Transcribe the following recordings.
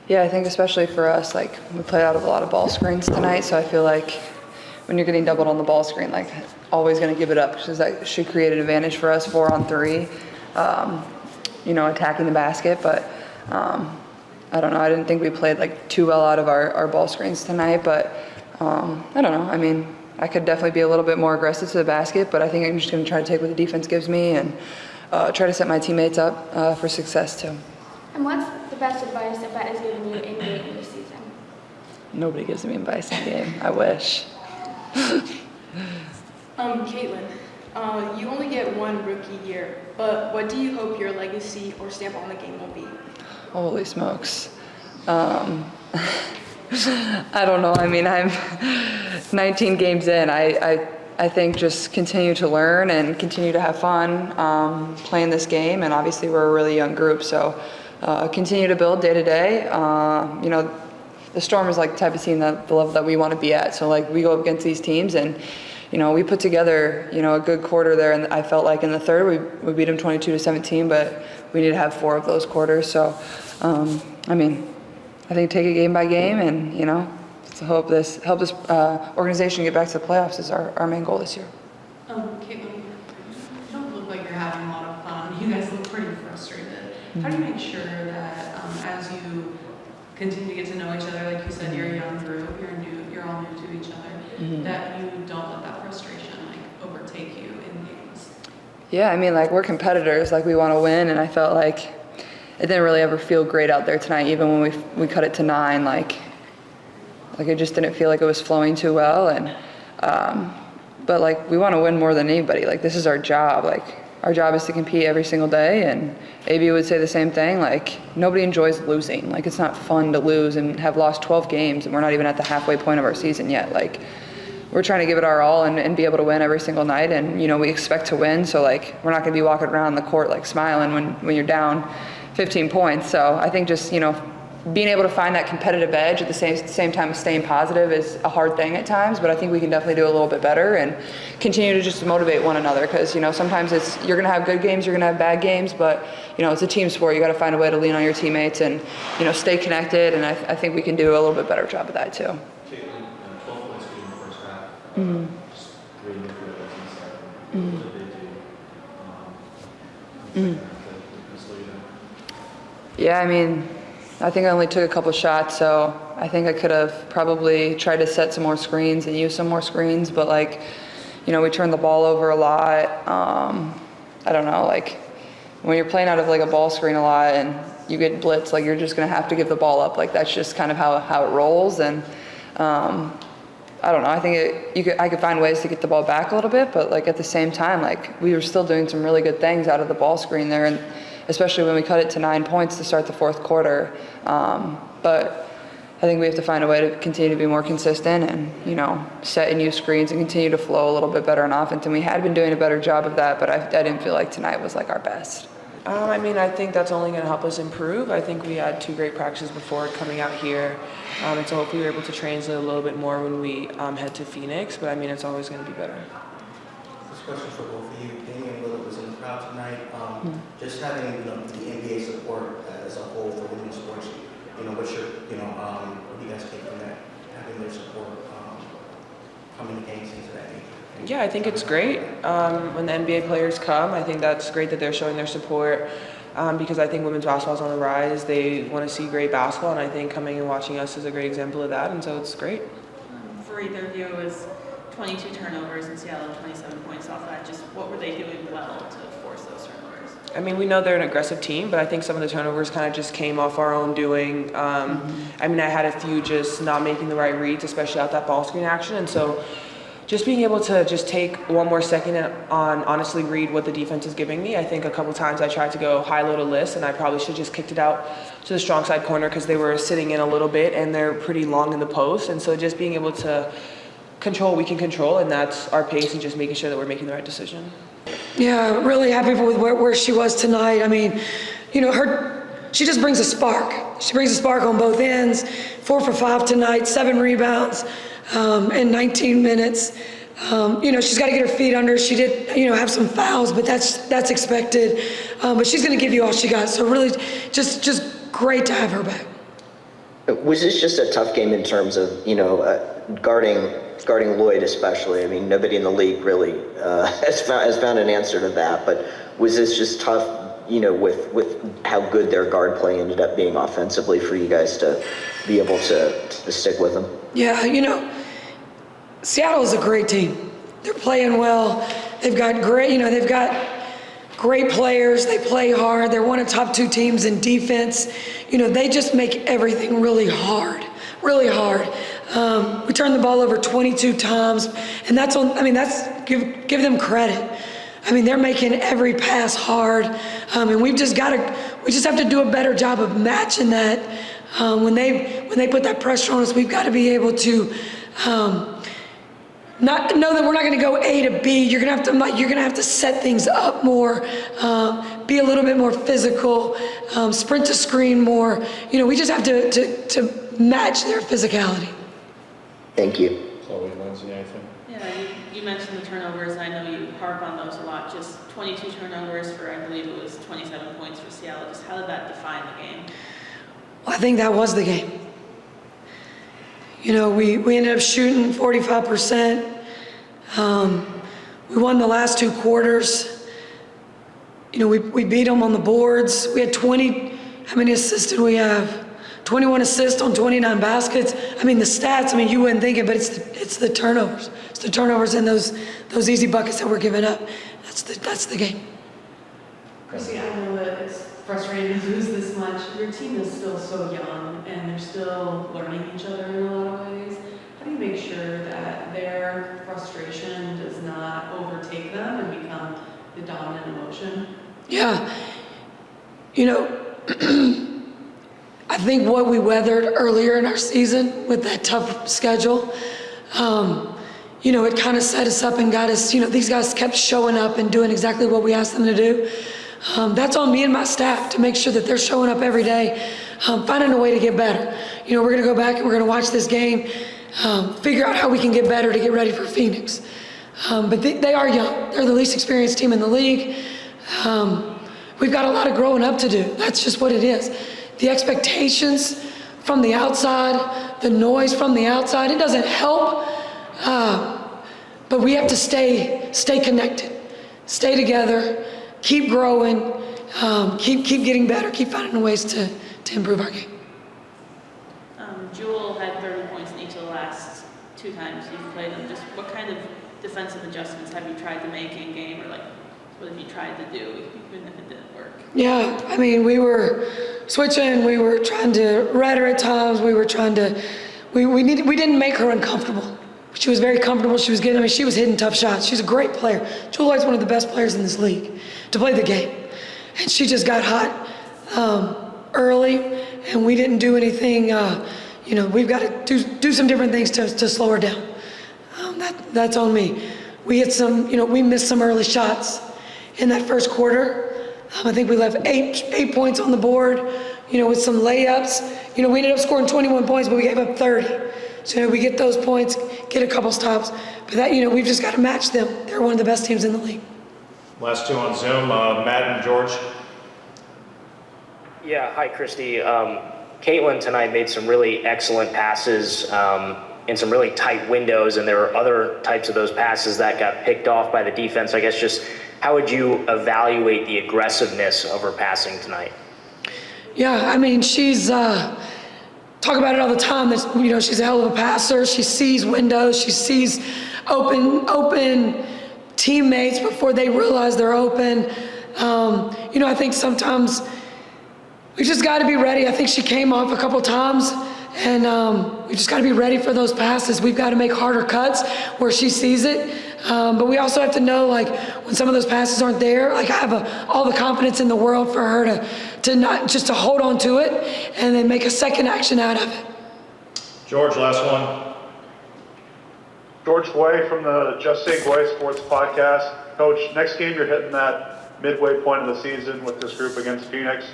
Yeah, I think especially for us, like we played out of a lot of ball screens tonight, so I feel like when you're getting doubled on the ball screen, like always going to give it up because that should create an advantage for us 4-on-3, attacking the basket. But I don't know. I didn't think we played like too well out of our ball screens tonight, but I don't know. I mean, I could definitely be a little bit more aggressive to the basket, but I think I'm just going to try to take what the defense gives me and try to set my teammates up for success too. And what's the best advice that Bet has given you in game this season? Nobody gives me advice in game. I wish. Caitlin, you only get one rookie year, but what do you hope your legacy or stamp on the game will be? Holy smokes. I don't know. I mean, I'm 19 games in. I think just continue to learn and continue to have fun playing this game. And obviously we're a really young group, so continue to build day to day. The Storm is like the type of team that the level that we want to be at. So like we go up against these teams and, we put together, a good quarter there. And I felt like in the third, we beat them 22-17, but we need to have 4 of those quarters. So, I think take it game by game and, to help this organization get back to the playoffs is our main goal this year. Caitlin, you don't look like you're having a lot of fun. You guys look pretty frustrated. How do you make sure that as you continue to get to know each other, like you said, you're a young group, you're all new to each other, that you don't let that frustration overtake you in games? Yeah, we're competitors, we want to win, and I felt like it didn't really ever feel great out there tonight, even when we cut it to 9, it just didn't feel like it was flowing too well, and but we want to win more than anybody. This is our job. Our job is to compete every single day, and AB would say the same thing. Nobody enjoys losing. It's not fun to lose and have lost 12 games, and we're not even at the halfway point of our season yet. We're trying to give it our all and be able to win every single night, and we expect to win. So we're not going to be walking around the court smiling when you're down 15 points. So I think just being able to find that competitive edge at the same time as staying positive is a hard thing at times, but I think we can definitely do a little bit better and continue to just motivate one another, because sometimes you're going to have good games, you're going to have bad games, but it's a team sport. You got to find a way to lean on your teammates and stay connected, and I think we can do a little bit better job of that too. Caitlin, 12 points in the first half. Mm-hmm. Just 3 midfielders in the second. Mm-hmm. What did they do? Yeah, I think I only took a couple shots, so I think I could have probably tried to set some more screens and use some more screens, but we turned the ball over a lot. I don't know, when you're playing out of a ball screen a lot and you get blitzed, you're just gonna have to give the ball up. That's just kind of how it rolls, and I don't know. I think I could find ways to get the ball back a little bit, but at the same time, we were still doing some really good things out of the ball screen there, and especially when we cut it to 9 points to start the fourth quarter. But I think we have to find a way to continue to be more consistent and, set and use screens and continue to flow a little bit better on offense. And we had been doing a better job of that, but I didn't feel like tonight was our best. I think that's only going to help us improve. I think we had 2 great practices before coming out here. And so hopefully we're able to translate a little bit more when we head to Phoenix. But it's always going to be better. This question for both of you. Danny and Willett was in the crowd tonight. Just having the NBA support as a whole for women's sports. What's your what do you guys take from that? Having their support coming to games into that nature. Yeah, I think it's great when the NBA players come. I think that's great that they're showing their support because I think women's basketball is on the rise. They want to see great basketball, and I think coming and watching us is a great example of that, and so it's great. For either of you, it was 22 turnovers in Seattle, 27 points off that. Just what were they doing well to force those turnovers? We know they're an aggressive team, but I think some of the turnovers kind of just came off our own doing. I had a few just not making the right reads, especially out that ball screen action, and so just being able to just take one more second and honestly read what the defense is giving me. I think a couple times I tried to go high-low to list, and I probably should have just kicked it out to the strong side corner because they were sitting in a little bit, and they're pretty long in the post, and so just being able to control what we can control, and that's our pace and just making sure that we're making the right decision. Yeah, really happy with where she was tonight. She just brings a spark. She brings a spark on both ends. 4 for 5 tonight, 7 rebounds in 19 minutes. She's got to get her feet under. She did, have some fouls, but that's expected. But she's going to give you all she got. So really, just great to have her back. Was this just a tough game in terms of, guarding Lloyd especially? I mean, nobody in the league really has found an answer to that, but was this just tough, with how good their guard play ended up being offensively for you guys to be able to stick with them? Yeah, Seattle is a great team. They're playing well. They've got great players. They play hard. They're one of the top 2 teams in defense. They just make everything really hard. We turned the ball over 22 times, and give them credit. They're making every pass hard, and we just have to do a better job of matching that. When they put that pressure on us, we've got to be able to not know that we're not going to go A to B. You're going to have to set things up more, be a little bit more physical, sprint to screen more. We just have to match their physicality. Thank you. Chloe, Lindsay, anything? Yeah, you mentioned the turnovers, and I know you harp on those a lot. Just 22 turnovers for, I believe it was 27 points for Seattle. Just how did that define the game? Well, I think that was the game. We ended up shooting 45%. We won the last 2 quarters. We beat them on the boards. We had 20, how many assists did we have? 21 assists on 29 baskets. The stats, you wouldn't think it, but it's the turnovers. It's the turnovers and those easy buckets that we're giving up. That's the game. Christie, I know that it's frustrating to lose this much. Your team is still so young, and they're still learning each other in a lot of ways. How do you make sure that their frustration does not overtake them and become the dominant emotion? Yeah. I think what we weathered earlier in our season with that tough schedule, it kind of set us up and got us, these guys kept showing up and doing exactly what we asked them to do. That's on me and my staff to make sure that they're showing up every day, finding a way to get better. We're going to go back and we're going to watch this game, figure out how we can get better to get ready for Phoenix. But they are young. They're the least experienced team in the league. We've got a lot of growing up to do. That's just what it is. The expectations from the outside, the noise from the outside, it doesn't help. But we have to stay connected, stay together, keep growing, keep getting better, keep finding ways to improve our game. Jewel had 30 points in each of the last 2 times you've played them. Just what kind of defensive adjustments have you tried to make in game, or what have you tried to do even if it didn't work? Yeah, we were switching, we were trying to red her at times, we were trying to, we didn't make her uncomfortable. She was very comfortable. She was she was hitting tough shots. She's a great player. Jewel White's one of the best players in this league to play the game. And she just got hot early, and we didn't do anything. We've got to do some different things to slow her down. That's on me. We hit we missed some early shots in that first quarter. I think we left eight points on the board, with some layups. We ended up scoring 21 points, but we gave up 30. So we get those points, get a couple stops. But that, we've just got to match them. They're one of the best teams in the league. Last 2 on Zoom, Matt and George. Yeah, hi, Christie. Caitlin tonight made some really excellent passes in some really tight windows, and there were other types of those passes that got picked off by the defense. I guess just how would you evaluate the aggressiveness of her passing tonight? Yeah, she's talk about it all the time. That she's a hell of a passer. She sees windows. She sees open teammates before they realize they're open. I think sometimes we just got to be ready. I think she came off a couple times, and we just got to be ready for those passes. We've got to make harder cuts where she sees it. But we also have to know, when some of those passes aren't there, I have all the confidence in the world for her to not just to hold on to it and then make a second action out of it. George, last one. George Guay from the Just Say Guay Sports Podcast. Coach, next game you're hitting that midway point of the season with this group against Phoenix.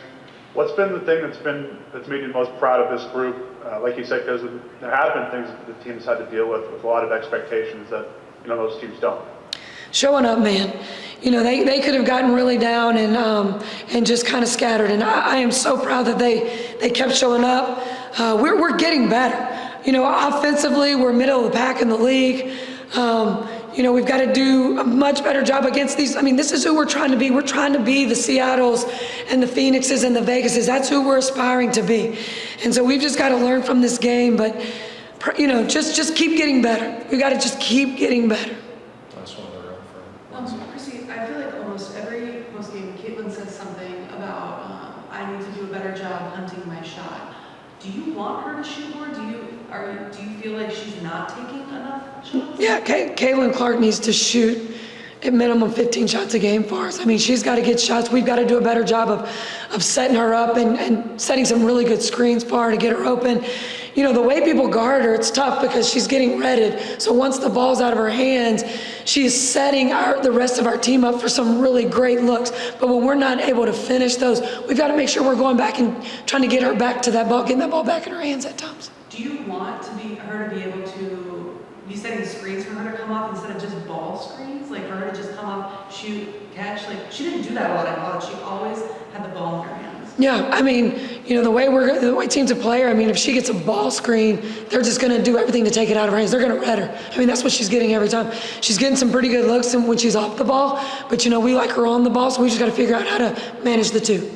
What's been the thing that's made you most proud of this group? Like you said, because there have been things that the team's had to deal with a lot of expectations that those teams don't. Showing up, man. They could have gotten really down and just kind of scattered. And I am so proud that they kept showing up. we're getting better. You know, offensively, we're middle of the pack in the league. You know, we've got to do a much better job against these. I mean, this is who we're trying to be. We're trying to be the Seattles and the Phoenixes and the Vegases. That's who we're aspiring to be. And so we've just got to learn from this game, but, you know, just keep getting better. We got to just keep getting better. Last one in the room for Christie, I feel like almost every postgame, Caitlin says something about, I need to do a better job hunting my shot. Do you want her to shoot more? Do you feel like she's not taking enough shots? Yeah, Caitlin Clark needs to shoot at minimum 15 shots a game for us. I mean, she's got to get shots. We've got to do a better job of setting her up and setting some really good screens for her to get her open. You know, the way people guard her, it's tough because she's getting redded. So once the ball's out of her hands, she's setting the rest of our team up for some really great looks. But when we're not able to finish those, we've got to make sure we're going back and trying to get her back to that ball, getting that ball back in her hands at times. Do you want her to be able to be setting screens for her to come off instead of just ball screens? Like for her to just come off, shoot, catch? Like she didn't do that a lot in college. She always had the ball in her hands. Yeah, I mean, you know, the way teams play her, I mean, if she gets a ball screen, they're just going to do everything to take it out of her hands. They're going to red her. I mean, that's what she's getting every time. She's getting some pretty good looks when she's off the ball, but, you know, we like her on the ball, so we just got to figure out how to manage the two.